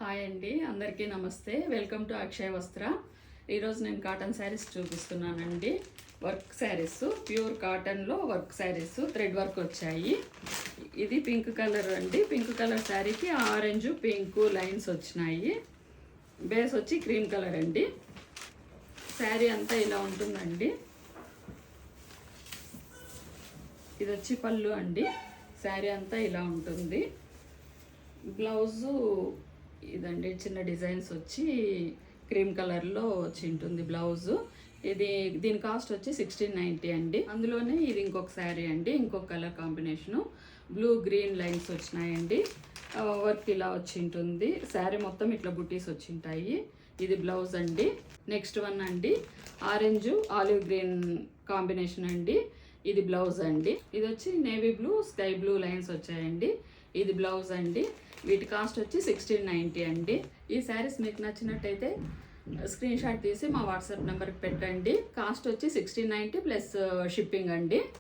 Hi అండి, అందరికీ నమస్తే. వెల్కమ్ టు అక్షయ వస్త్ర. ఈరోజు నేను కాటన్ శారీస్ చూపిస్తున్నానండి. వర్క్ శారీస్, ప్యూర్ కాటన్లో వర్క్ శారీస్, థ్రెడ్ వర్క్ వచ్చాయి. ఇది పింక్ కలర్ అండి. పింక్ కలర్ శారీకి ఆరెంజ్ పింక్ లైన్స్ వచ్చినాయి. బేస్ వచ్చి క్రీమ్ కలర్ అండి. శారీ అంతా ఇలా ఉంటుందండి. ఇది వచ్చి పళ్ళు అండి. శారీ అంతా ఇలా ఉంటుంది. బ్లౌజు ఇదండి, చిన్న డిజైన్స్ వచ్చి క్రీమ్ కలర్లో వచ్చి ఉంటుంది బ్లౌజు. దీని కాస్ట్ వచ్చి 1690 అండి. అందులోనే ఇది ఇంకొక శారీ అండి, ఇంకొక colour combination. Blue green lines వచ్చినాయండి. వర్క్ ఇలా వచ్చి ఉంటుంది. శారీ మొత్తం ఇట్లా బుటీస్ వచ్చి ఉంటాయి. ఇది బ్లౌజ్ అండి. నెక్స్ట్ వన్ అండి, ఆరెంజ్ ఆలివ్ గ్రీన్ కాంబినేషన్ అండి. ఇది బ్లౌజ్ అండి. ఇది వచ్చి navy blue sky blue lines వచ్చాయండి. ఇది బ్లౌజ్ అండి. వీటి కాస్ట్ వచ్చి 1690 అండి. ఈ శారీస్ మీకు నచ్చినట్టయితే స్క్రీన్ షాట్ తీసి మా వాట్సాప్ నెంబర్కి పెట్టండి. కాస్ట్ వచ్చి 1690 ప్లస్ షిప్పింగ్ అండి.